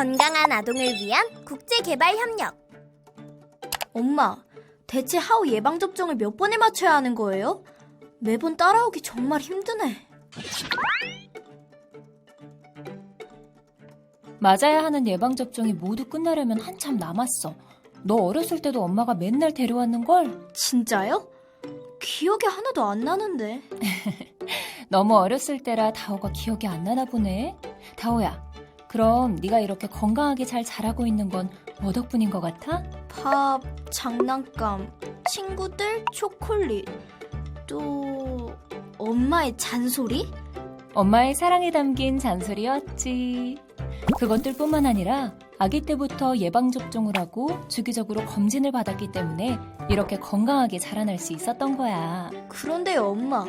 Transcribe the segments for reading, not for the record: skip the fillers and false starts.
건강한 아동을 위한 국제개발협력. 엄마, 대체 하우 예방접종을 몇 번을 맞춰야 하는 거예요? 매번 따라오기 정말 힘드네. 맞아야 하는 예방접종이 모두 끝나려면 한참 남았어. 너 어렸을 때도 엄마가 맨날 데려왔는걸? 진짜요? 기억이 하나도 안 나는데. 너무 어렸을 때라 다오가 기억이 안 나나 보네. 다오야, 그럼 네가 이렇게 건강하게 잘 자라고 있는 건 뭐 덕분인 것 같아? 밥, 장난감, 친구들, 초콜릿, 또 엄마의 잔소리? 엄마의 사랑이 담긴 잔소리였지. 그것들뿐만 아니라 아기 때부터 예방접종을 하고 주기적으로 검진을 받았기 때문에 이렇게 건강하게 자라날 수 있었던 거야. 그런데요, 엄마.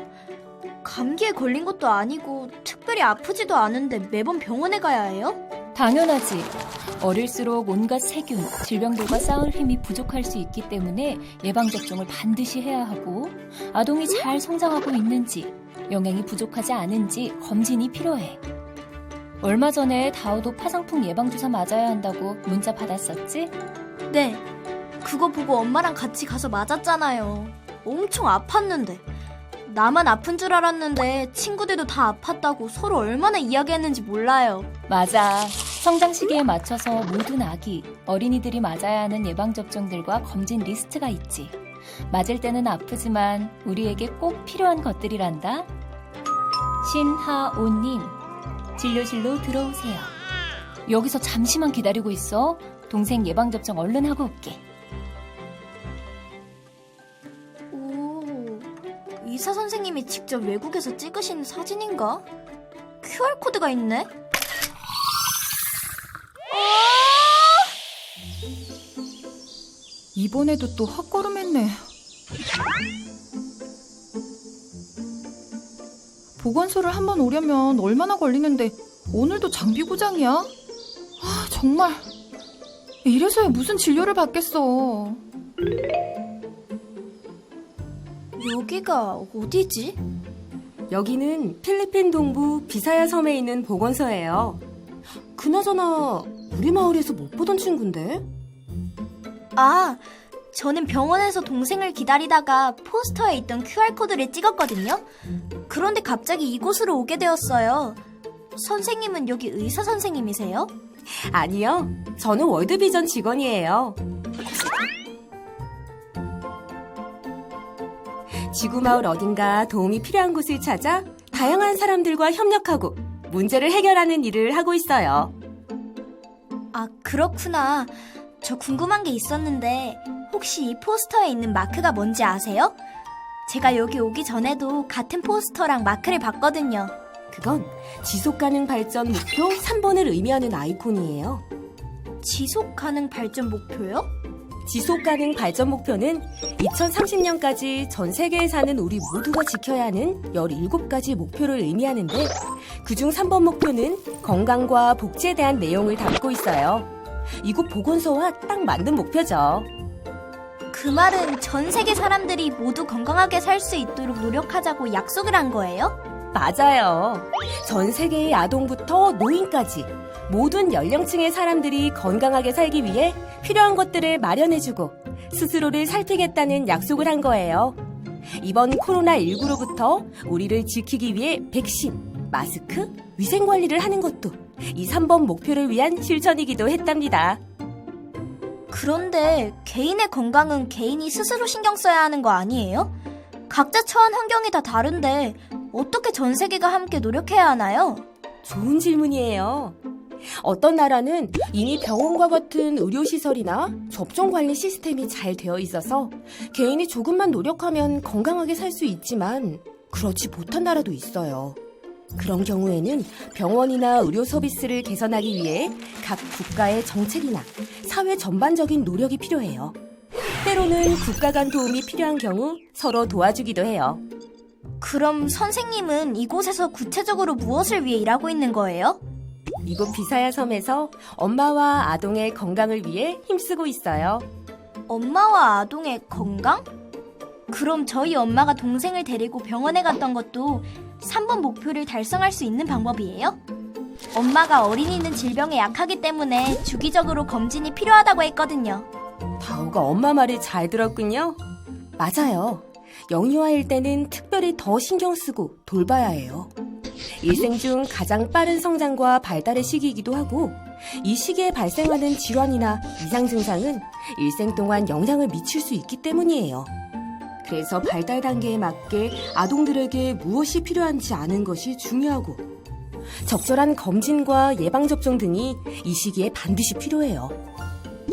감기에 걸린 것도 아니고 특별히 아프지도 않은데 매번 병원에 가야 해요? 당연하지. 어릴수록 온갖 세균, 질병들과 싸울 힘이 부족할 수 있기 때문에 예방접종을 반드시 해야 하고 아동이 잘 성장하고 있는지, 영양이 부족하지 않은지 검진이 필요해. 얼마 전에 다오도 파상풍 예방주사 맞아야 한다고 문자 받았었지? 네. 그거 보고 엄마랑 같이 가서 맞았잖아요. 엄청 아팠는데. 나만 아픈 줄 알았는데 친구들도 다 아팠다고 서로 얼마나 이야기했는지 몰라요. 맞아. 성장 시기에 맞춰서 모든 아기, 어린이들이 맞아야 하는 예방접종들과 검진 리스트가 있지. 맞을 때는 아프지만 우리에게 꼭 필요한 것들이란다. 신하오님, 진료실로 들어오세요. 여기서 잠시만 기다리고 있어. 동생 예방접종 얼른 하고 올게. 의사 선생님이 직접 외국에서 찍으신 사진인가? QR코드가 있네? 이번에도 또 헛걸음했네. 보건소를 한번 오려면 얼마나 걸리는데 오늘도 장비 고장이야? 아, 정말 이래서야 무슨 진료를 받겠어. 여기가 어디지? 여기는 필리핀 동부 비사야 섬에 있는 보건소예요. 그나저나 우리 마을에서 못 보던 친구인데? 아, 저는 병원에서 동생을 기다리다가 포스터에 있던 QR코드를 찍었거든요. 그런데 갑자기 이곳으로 오게 되었어요. 선생님은 여기 의사 선생님이세요? 아니요, 저는 월드비전 직원이에요. 지구마을 어딘가 도움이 필요한 곳을 찾아 다양한 사람들과 협력하고 문제를 해결하는 일을 하고 있어요. 아, 그렇구나. 저 궁금한 게 있었는데 혹시 이 포스터에 있는 마크가 뭔지 아세요? 제가 여기 오기 전에도 같은 포스터랑 마크를 봤거든요. 그건 지속가능 발전 목표 3번을 의미하는 아이콘이에요. 지속가능 발전 목표요? 지속가능 발전 목표는 2030년까지 전 세계에 사는 우리 모두가 지켜야 하는 17가지 목표를 의미하는데 그중 3번 목표는 건강과 복지에 대한 내용을 담고 있어요. 이곳 보건소와 딱 맞는 목표죠. 그 말은 전 세계 사람들이 모두 건강하게 살 수 있도록 노력하자고 약속을 한 거예요? 맞아요. 전 세계의 아동부터 노인까지 모든 연령층의 사람들이 건강하게 살기 위해 필요한 것들을 마련해주고 스스로를 살피겠다는 약속을 한 거예요. 이번 코로나19로부터 우리를 지키기 위해 백신, 마스크, 위생관리를 하는 것도 이 3번 목표를 위한 실천이기도 했답니다. 그런데 개인의 건강은 개인이 스스로 신경 써야 하는 거 아니에요? 각자 처한 환경이 다 다른데 어떻게 전 세계가 함께 노력해야 하나요? 좋은 질문이에요. 어떤 나라는 이미 병원과 같은 의료시설이나 접종관리 시스템이 잘 되어 있어서 개인이 조금만 노력하면 건강하게 살 수 있지만 그렇지 못한 나라도 있어요. 그런 경우에는 병원이나 의료 서비스를 개선하기 위해 각 국가의 정책이나 사회 전반적인 노력이 필요해요. 때로는 국가 간 도움이 필요한 경우 서로 도와주기도 해요. 그럼 선생님은 이곳에서 구체적으로 무엇을 위해 일하고 있는 거예요? 이곳 비사야 섬에서 엄마와 아동의 건강을 위해 힘쓰고 있어요. 엄마와 아동의 건강? 그럼 저희 엄마가 동생을 데리고 병원에 갔던 것도 3번 목표를 달성할 수 있는 방법이에요? 엄마가 어린이 있는 질병에 약하기 때문에 주기적으로 검진이 필요하다고 했거든요. 다오가 엄마 말을 잘 들었군요. 맞아요. 영유아일 때는 특별히 더 신경 쓰고 돌봐야 해요. 일생 중 가장 빠른 성장과 발달의 시기이기도 하고 이 시기에 발생하는 질환이나 이상 증상은 일생 동안 영향을 미칠 수 있기 때문이에요. 그래서 발달 단계에 맞게 아동들에게 무엇이 필요한지 아는 것이 중요하고 적절한 검진과 예방접종 등이 이 시기에 반드시 필요해요.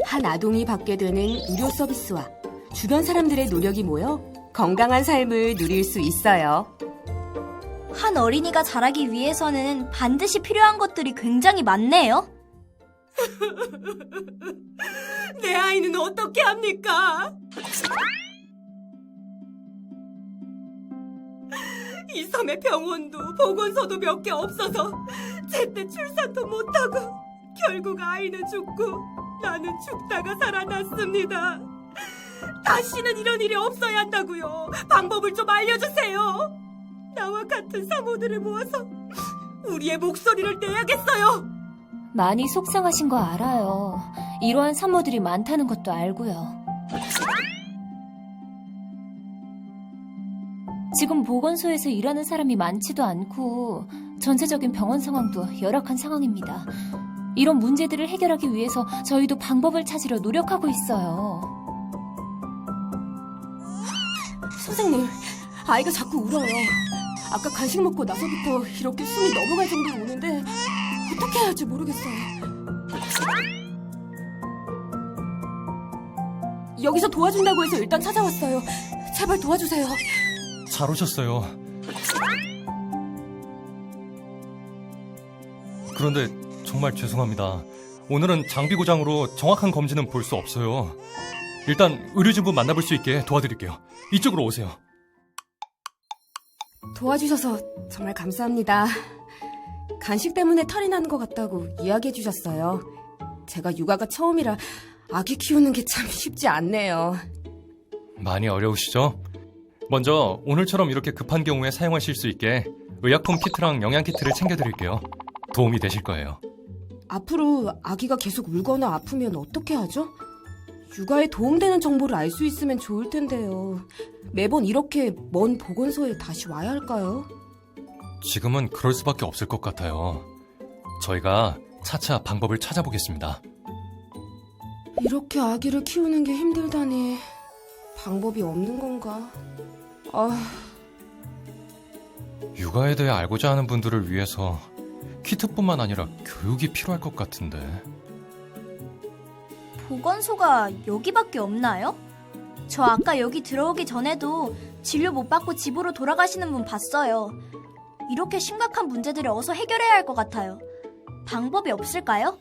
한 아동이 받게 되는 의료 서비스와 주변 사람들의 노력이 모여 건강한 삶을 누릴 수 있어요. 한 어린이가 자라기 위해서는 반드시 필요한 것들이 굉장히 많네요. 내 아이는 어떻게 합니까? 이 섬에 병원도 보건소도 몇 개 없어서 제때 출산도 못하고 결국 아이는 죽고 나는 죽다가 살아났습니다. 다시는 이런 일이 없어야 한다고요. 방법을 좀 알려주세요. 나와 같은 산모들을 모아서 우리의 목소리를 내야겠어요. 많이 속상하신 거 알아요. 이러한 산모들이 많다는 것도 알고요. 지금 보건소에서 일하는 사람이 많지도 않고 전체적인 병원 상황도 열악한 상황입니다. 이런 문제들을 해결하기 위해서 저희도 방법을 찾으려 노력하고 있어요. 선생님, 아이가 자꾸 울어요. 아까 간식 먹고 나서부터 이렇게 숨이 넘어갈 정도로 우는데 어떻게 해야 할지 모르겠어요. 여기서 도와준다고 해서 일단 찾아왔어요. 제발 도와주세요. 잘 오셨어요. 그런데 정말 죄송합니다. 오늘은 장비 고장으로 정확한 검진은 볼 수 없어요. 일단 의료진분 만나볼 수 있게 도와드릴게요. 이쪽으로 오세요. 도와주셔서 정말 감사합니다. 간식 때문에 탈이 나는 것 같다고 이야기해 주셨어요. 제가 육아가 처음이라 아기 키우는 게 참 쉽지 않네요. 많이 어려우시죠? 먼저 오늘처럼 이렇게 급한 경우에 사용하실 수 있게 의약품 키트랑 영양키트를 챙겨드릴게요. 도움이 되실 거예요. 앞으로 아기가 계속 울거나 아프면 어떻게 하죠? 육아에 도움되는 정보를 알 수 있으면 좋을 텐데요. 매번 이렇게 먼 보건소에 다시 와야 할까요? 지금은 그럴 수밖에 없을 것 같아요. 저희가 차차 방법을 찾아보겠습니다. 이렇게 아기를 키우는 게 힘들다니 방법이 없는 건가? 육아에 대해 알고자 하는 분들을 위해서 키트뿐만 아니라 교육이 필요할 것 같은데. 보건소가 여기밖에 없나요? 저 아까 여기 들어오기 전에도 진료 못 받고 집으로 돌아가시는 분 봤어요. 이렇게 심각한 문제들을 어서 해결해야 할 것 같아요. 방법이 없을까요?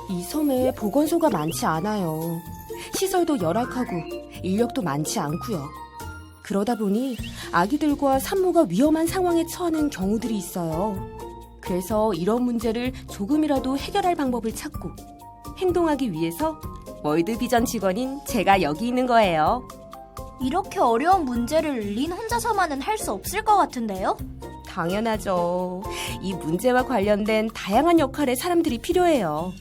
이 섬에 보건소가 많지 않아요. 시설도 열악하고 인력도 많지 않고요. 그러다 보니 아기들과 산모가 위험한 상황에 처하는 경우들이 있어요. 그래서 이런 문제를 조금이라도 해결할 방법을 찾고 행동하기 위해서 월드비전 직원인 제가 여기 있는 거예요. 이렇게 어려운 문제를 린 혼자서만은 할 수 없을 것 같은데요? 당연하죠. 이 문제와 관련된 다양한 역할의 사람들이 필요해요.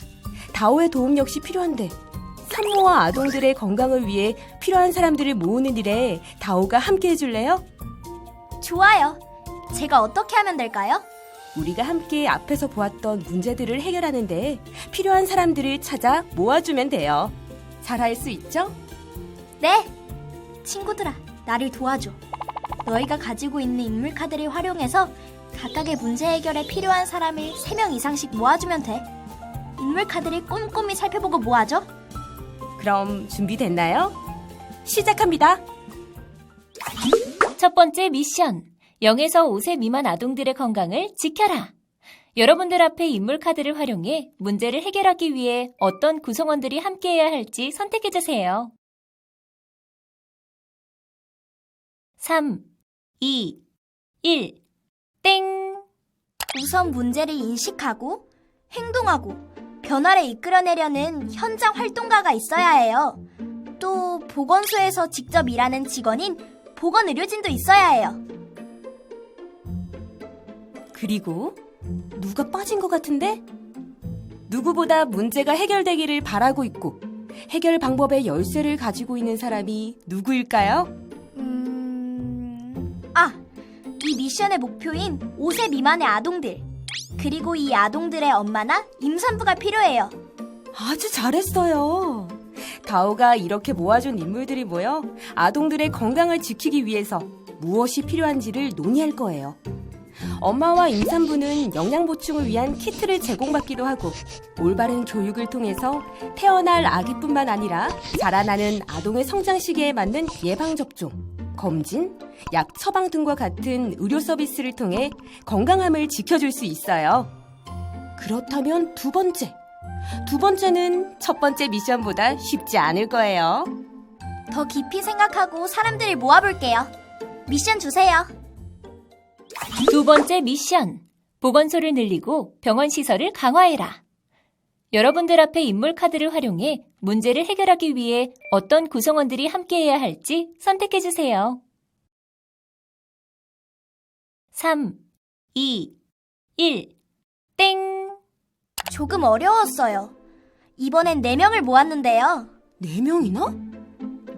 다오의 도움 역시 필요한데 산모와 아동들의 건강을 위해 필요한 사람들을 모으는 일에 다오가 함께 해줄래요? 좋아요. 제가 어떻게 하면 될까요? 우리가 함께 앞에서 보았던 문제들을 해결하는데 필요한 사람들을 찾아 모아주면 돼요. 잘할 수 있죠? 네! 친구들아, 나를 도와줘. 너희가 가지고 있는 인물 카드를 활용해서 각각의 문제 해결에 필요한 사람을 3명 이상씩 모아주면 돼. 인물 카드를 꼼꼼히 살펴보고 모아줘. 그럼 준비됐나요? 시작합니다. 첫 번째 미션. 0에서 5세 미만 아동들의 건강을 지켜라. 여러분들 앞에 인물 카드를 활용해 문제를 해결하기 위해 어떤 구성원들이 함께해야 할지 선택해주세요. 3, 2, 1, 땡! 우선 문제를 인식하고 행동하고 변화를 이끌어내려는 현장 활동가가 있어야 해요. 또 보건소에서 직접 일하는 직원인 보건의료진도 있어야 해요. 그리고 누가 빠진 것 같은데? 누구보다 문제가 해결되기를 바라고 있고 해결 방법의 열쇠를 가지고 있는 사람이 누구일까요? 이 미션의 목표인 5세 미만의 아동들, 그리고 이 아동들의 엄마나 임산부가 필요해요. 아주 잘했어요. 다오가 이렇게 모아준 인물들이 모여 아동들의 건강을 지키기 위해서 무엇이 필요한지를 논의할 거예요. 엄마와 임산부는 영양 보충을 위한 키트를 제공받기도 하고 올바른 교육을 통해서 태어날 아기뿐만 아니라 자라나는 아동의 성장 시기에 맞는 예방접종, 검진, 약 처방 등과 같은 의료 서비스를 통해 건강함을 지켜줄 수 있어요. 그렇다면 두 번째는 첫 번째 미션보다 쉽지 않을 거예요. 더 깊이 생각하고 사람들을 모아볼게요. 미션 주세요. 두 번째 미션. 보건소를 늘리고 병원 시설을 강화해라. 여러분들 앞에 인물 카드를 활용해 문제를 해결하기 위해 어떤 구성원들이 함께해야 할지 선택해주세요. 3, 2, 1, 땡! 조금 어려웠어요. 이번엔 4명을 모았는데요. 4명이나?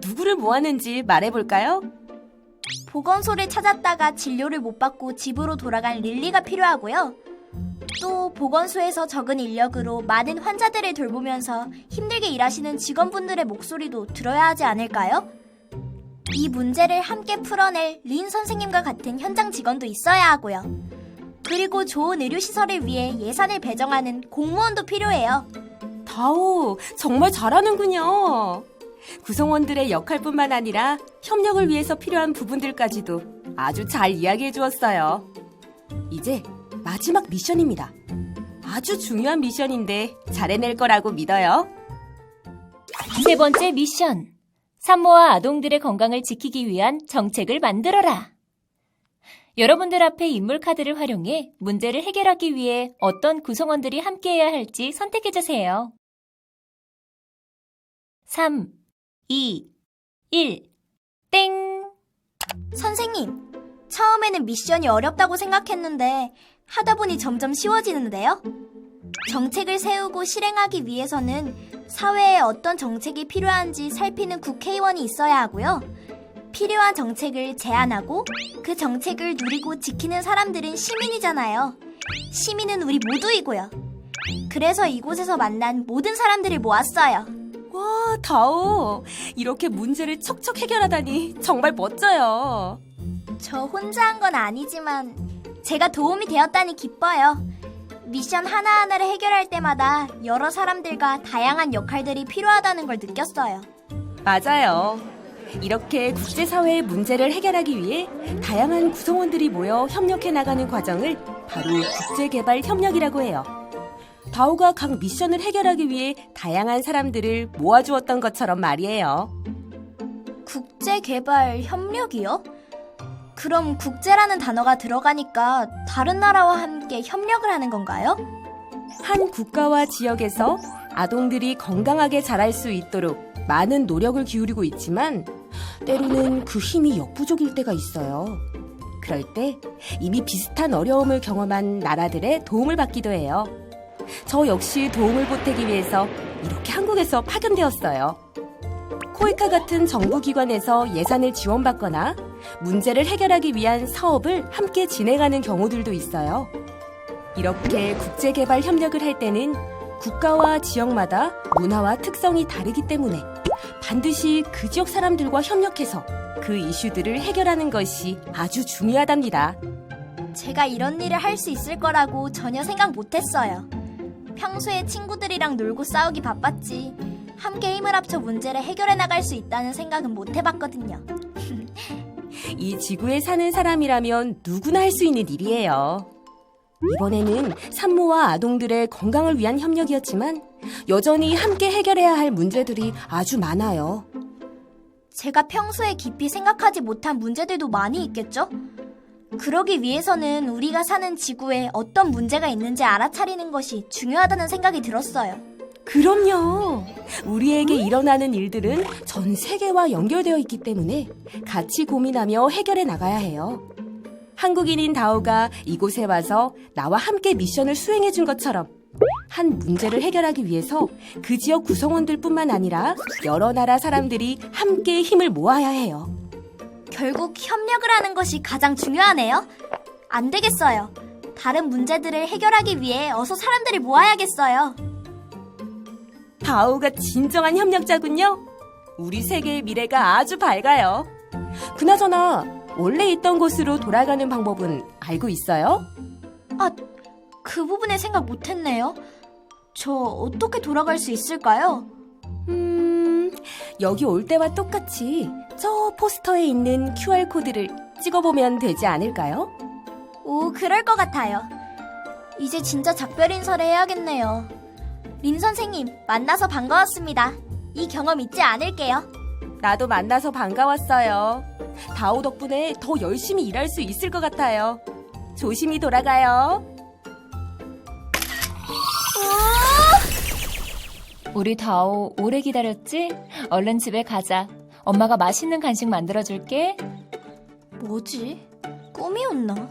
누구를 모았는지 말해볼까요? 보건소를 찾았다가 진료를 못 받고 집으로 돌아간 릴리가 필요하고요. 또 보건소에서 적은 인력으로 많은 환자들을 돌보면서 힘들게 일하시는 직원분들의 목소리도 들어야 하지 않을까요? 이 문제를 함께 풀어낼 린 선생님과 같은 현장 직원도 있어야 하고요. 그리고 좋은 의료시설을 위해 예산을 배정하는 공무원도 필요해요. 다오, 정말 잘하는군요. 구성원들의 역할뿐만 아니라 협력을 위해서 필요한 부분들까지도 아주 잘 이야기해 주었어요. 이제 마지막 미션입니다. 아주 중요한 미션인데 잘해낼 거라고 믿어요. 세 번째 미션. 산모와 아동들의 건강을 지키기 위한 정책을 만들어라. 여러분들 앞에 인물 카드를 활용해 문제를 해결하기 위해 어떤 구성원들이 함께해야 할지 선택해주세요. 3, 2, 1, 땡! 선생님, 처음에는 미션이 어렵다고 생각했는데 하다 보니 점점 쉬워지는데요? 정책을 세우고 실행하기 위해서는 사회에 어떤 정책이 필요한지 살피는 국회의원이 있어야 하고요. 필요한 정책을 제안하고 그 정책을 누리고 지키는 사람들은 시민이잖아요. 시민은 우리 모두이고요. 그래서 이곳에서 만난 모든 사람들을 모았어요. 와, 다오. 이렇게 문제를 척척 해결하다니 정말 멋져요. 저 혼자 한 건 아니지만 제가 도움이 되었다니 기뻐요. 미션 하나하나를 해결할 때마다 여러 사람들과 다양한 역할들이 필요하다는 걸 느꼈어요. 맞아요. 이렇게 국제사회의 문제를 해결하기 위해 다양한 구성원들이 모여 협력해 나가는 과정을 바로 국제개발협력이라고 해요. 다오가 각 미션을 해결하기 위해 다양한 사람들을 모아주었던 것처럼 말이에요. 국제개발협력이요? 그럼 국제라는 단어가 들어가니까 다른 나라와 함께 협력을 하는 건가요? 한 국가와 지역에서 아동들이 건강하게 자랄 수 있도록 많은 노력을 기울이고 있지만 때로는 그 힘이 역부족일 때가 있어요. 그럴 때 이미 비슷한 어려움을 경험한 나라들의 도움을 받기도 해요. 저 역시 도움을 보태기 위해서 이렇게 한국에서 파견되었어요. 코이카 같은 정부기관에서 예산을 지원받거나 문제를 해결하기 위한 사업을 함께 진행하는 경우들도 있어요. 이렇게 국제개발 협력을 할 때는 국가와 지역마다 문화와 특성이 다르기 때문에 반드시 그 지역 사람들과 협력해서 그 이슈들을 해결하는 것이 아주 중요하답니다. 제가 이런 일을 할 수 있을 거라고 전혀 생각 못했어요. 평소에 친구들이랑 놀고 싸우기 바빴지 함께 힘을 합쳐 문제를 해결해 나갈 수 있다는 생각은 못 해봤거든요. 이 지구에 사는 사람이라면 누구나 할 수 있는 일이에요. 이번에는 산모와 아동들의 건강을 위한 협력이었지만 여전히 함께 해결해야 할 문제들이 아주 많아요. 제가 평소에 깊이 생각하지 못한 문제들도 많이 있겠죠? 그러기 위해서는 우리가 사는 지구에 어떤 문제가 있는지 알아차리는 것이 중요하다는 생각이 들었어요. 그럼요. 우리에게 일어나는 일들은 전 세계와 연결되어 있기 때문에 같이 고민하며 해결해 나가야 해요. 한국인인 다오가 이곳에 와서 나와 함께 미션을 수행해 준 것처럼 한 문제를 해결하기 위해서 그 지역 구성원들뿐만 아니라 여러 나라 사람들이 함께 힘을 모아야 해요. 결국 협력을 하는 것이 가장 중요하네요. 안 되겠어요. 다른 문제들을 해결하기 위해 어서 사람들을 모아야겠어요. 다오가 진정한 협력자군요. 우리 세계의 미래가 아주 밝아요. 그나저나 원래 있던 곳으로 돌아가는 방법은 알고 있어요? 그 부분에 생각 못했네요. 저 어떻게 돌아갈 수 있을까요? 여기 올 때와 똑같이 저 포스터에 있는 QR코드를 찍어보면 되지 않을까요? 오, 그럴 것 같아요. 이제 진짜 작별 인사를 해야겠네요. 린 선생님, 만나서 반가웠습니다. 이 경험 잊지 않을게요. 나도 만나서 반가웠어요. 다오 덕분에 더 열심히 일할 수 있을 것 같아요. 조심히 돌아가요. 우리 다오 오래 기다렸지? 얼른 집에 가자. 엄마가 맛있는 간식 만들어줄게. 뭐지? 꿈이었나?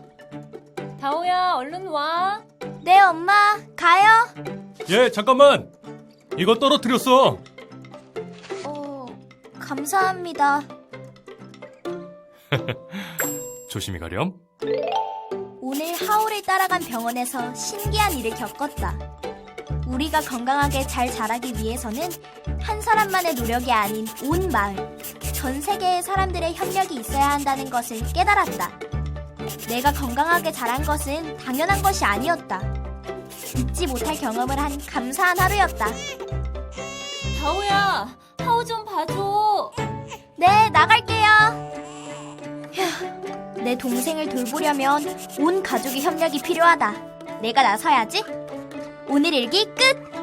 다오야, 얼른 와. 네, 엄마. 가요. 예, 잠깐만. 이거 떨어뜨렸어. 감사합니다. 조심히 가렴. 오늘 하울을 따라간 병원에서 신기한 일을 겪었다. 우리가 건강하게 잘 자라기 위해서는 한 사람만의 노력이 아닌 온 마을, 전 세계의 사람들의 협력이 있어야 한다는 것을 깨달았다. 내가 건강하게 자란 것은 당연한 것이 아니었다. 잊지 못할 경험을 한 감사한 하루였다. 다오야, 하우 좀 봐줘. 네, 나갈게요. 휴, 내 동생을 돌보려면 온 가족의 협력이 필요하다. 내가 나서야지. 오늘 일기 끝!